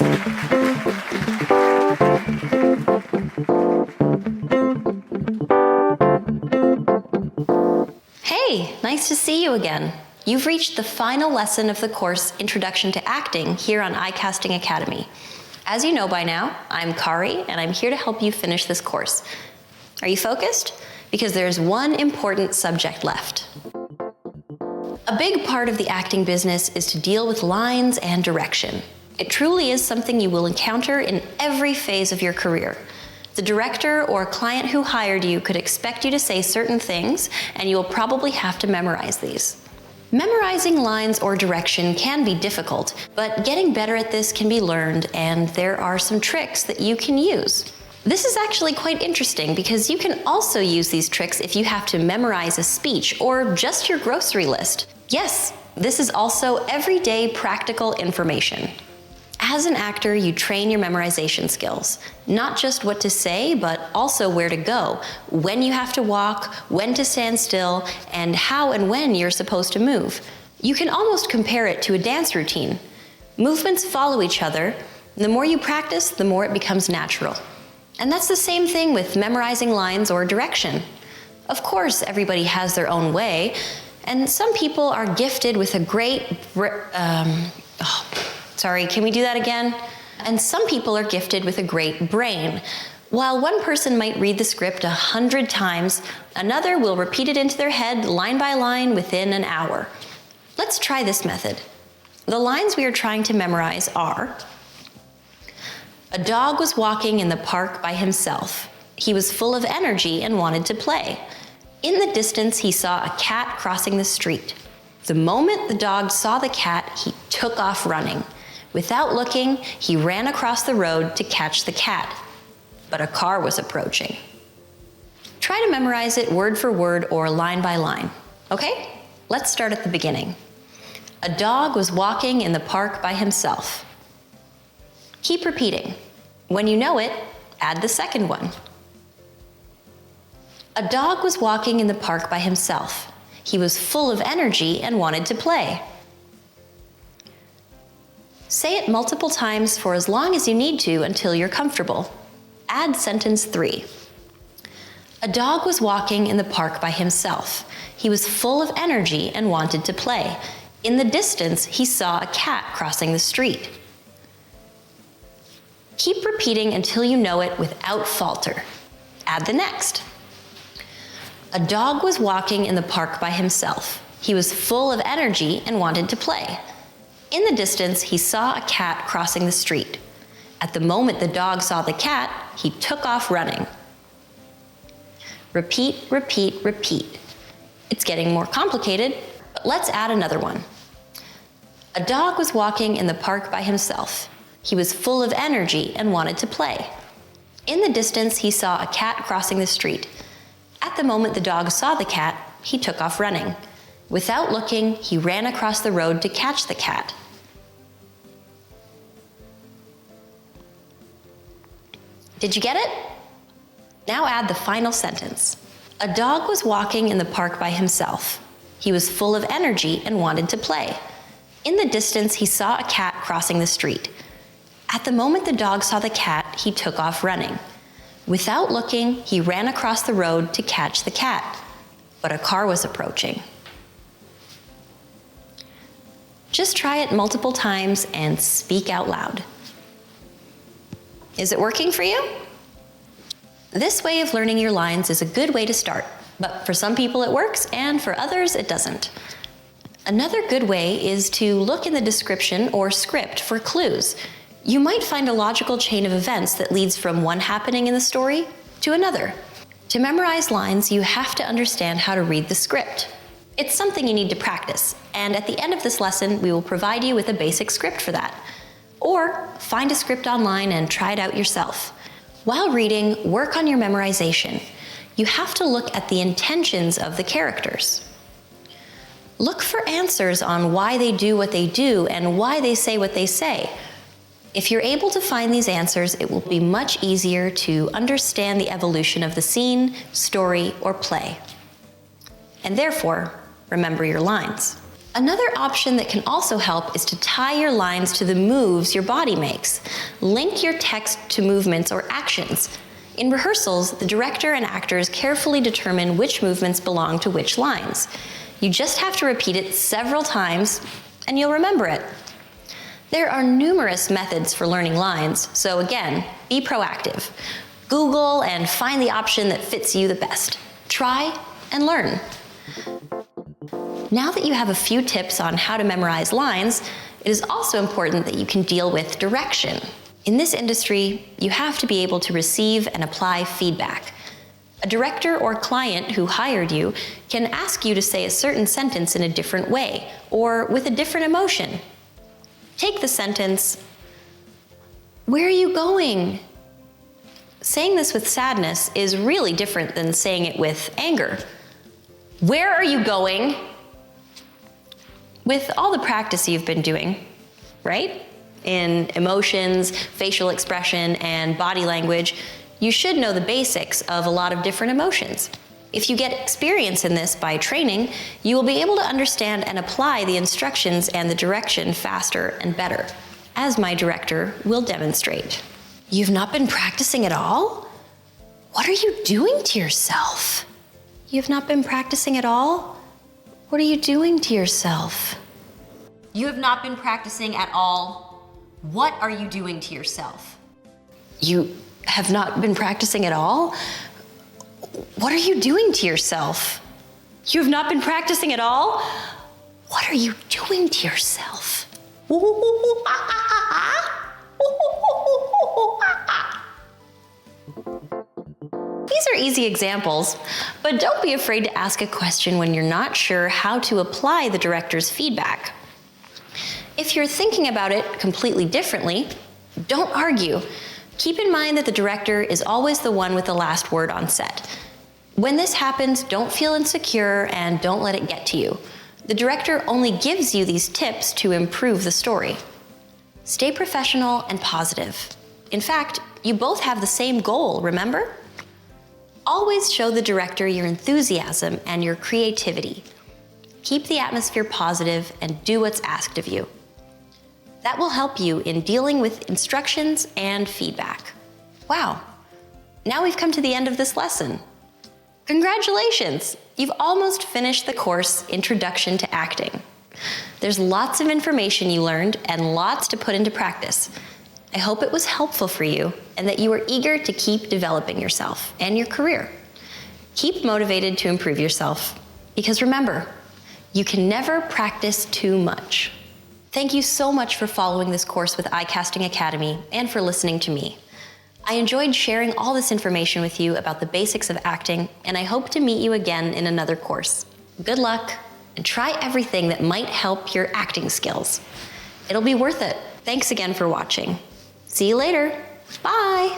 Hey, nice to see you again. You've reached the final lesson of the course Introduction to Acting here on iCasting Academy. As you know by now, I'm Kari, and I'm here to help you finish this course. Are you focused? Because there's one important subject left. A big part of the acting business is to deal with lines and direction. It truly is something you will encounter in every phase of your career. The director or client who hired you could expect you to say certain things, and you'll probably have to memorize these. Memorizing lines or direction can be difficult, but getting better at this can be learned, and there are some tricks that you can use. This is actually quite interesting because you can also use these tricks if you have to memorize a speech or just your grocery list. Yes, this is also everyday practical information. As an actor, you train your memorization skills. Not just what to say, but also where to go, when you have to walk, when to stand still, and how and when you're supposed to move. You can almost compare it to a dance routine. Movements follow each other. The more you practice, the more it becomes natural. And that's the same thing with memorizing lines or direction. Of course, everybody has their own way, and some people are gifted with a great can we do that again? And some people are gifted with a great brain. While one person might read the script 100 times, another will repeat it into their head line by line within an hour. Let's try this method. The lines we are trying to memorize are: a dog was walking in the park by himself. He was full of energy and wanted to play. In the distance, he saw a cat crossing the street. The moment the dog saw the cat, he took off running. Without looking, he ran across the road to catch the cat, but a car was approaching. Try to memorize it word for word or line by line. Okay? Let's start at the beginning. A dog was walking in the park by himself. Keep repeating. When you know it, add the second one. A dog was walking in the park by himself. He was full of energy and wanted to play. Say it multiple times for as long as you need to until you're comfortable. Add sentence 3. A dog was walking in the park by himself. He was full of energy and wanted to play. In the distance, he saw a cat crossing the street. Keep repeating until you know it without falter. Add the next. A dog was walking in the park by himself. He was full of energy and wanted to play. In the distance, he saw a cat crossing the street. At the moment the dog saw the cat, he took off running. Repeat, repeat, repeat. It's getting more complicated, but let's add another one. A dog was walking in the park by himself. He was full of energy and wanted to play. In the distance, he saw a cat crossing the street. At the moment the dog saw the cat, he took off running. Without looking, he ran across the road to catch the cat. Did you get it? Now add the final sentence. A dog was walking in the park by himself. He was full of energy and wanted to play. In the distance, he saw a cat crossing the street. At the moment the dog saw the cat, he took off running. Without looking, he ran across the road to catch the cat, but a car was approaching. Just try it multiple times and speak out loud. Is it working for you? This way of learning your lines is a good way to start, but for some people it works and for others it doesn't. Another good way is to look in the description or script for clues. You might find a logical chain of events that leads from one happening in the story to another. To memorize lines, you have to understand how to read the script. It's something you need to practice, and at the end of this lesson, we will provide you with a basic script for that. Or find a script online and try it out yourself. While reading, work on your memorization. You have to look at the intentions of the characters. Look for answers on why they do what they do and why they say what they say. If you're able to find these answers, it will be much easier to understand the evolution of the scene, story, or play. And therefore, remember your lines. Another option that can also help is to tie your lines to the moves your body makes. Link your text to movements or actions. In rehearsals, the director and actors carefully determine which movements belong to which lines. You just have to repeat it several times, and you'll remember it. There are numerous methods for learning lines, so again, be proactive. Google and find the option that fits you the best. Try and learn. Now that you have a few tips on how to memorize lines, it is also important that you can deal with direction. In this industry, you have to be able to receive and apply feedback. A director or client who hired you can ask you to say a certain sentence in a different way or with a different emotion. Take the sentence, "Where are you going?" Saying this with sadness is really different than saying it with anger. "Where are you going?" With all the practice you've been doing, right? In emotions, facial expression, and body language, you should know the basics of a lot of different emotions. If you get experience in this by training, you will be able to understand and apply the instructions and the direction faster and better, as my director will demonstrate. You've not been practicing at all? What are you doing to yourself? You've not been practicing at all? What are you doing to yourself? You have not been practicing at all. What are you doing to yourself? You have not been practicing at all? What are you doing to yourself? You have not been practicing at all? What are you doing to yourself? These are easy examples, but don't be afraid to ask a question when you're not sure how to apply the director's feedback. If you're thinking about it completely differently, don't argue. Keep in mind that the director is always the one with the last word on set. When this happens, don't feel insecure and don't let it get to you. The director only gives you these tips to improve the story. Stay professional and positive. In fact, you both have the same goal, remember? Always show the director your enthusiasm and your creativity. Keep the atmosphere positive and do what's asked of you. That will help you in dealing with instructions and feedback. Wow, now we've come to the end of this lesson. Congratulations! You've almost finished the course, Introduction to Acting. There's lots of information you learned and lots to put into practice. I hope it was helpful for you and that you are eager to keep developing yourself and your career. Keep motivated to improve yourself, because remember, you can never practice too much. Thank you so much for following this course with iCasting Academy and for listening to me. I enjoyed sharing all this information with you about the basics of acting, and I hope to meet you again in another course. Good luck, and try everything that might help your acting skills. It'll be worth it. Thanks again for watching. See you later. Bye.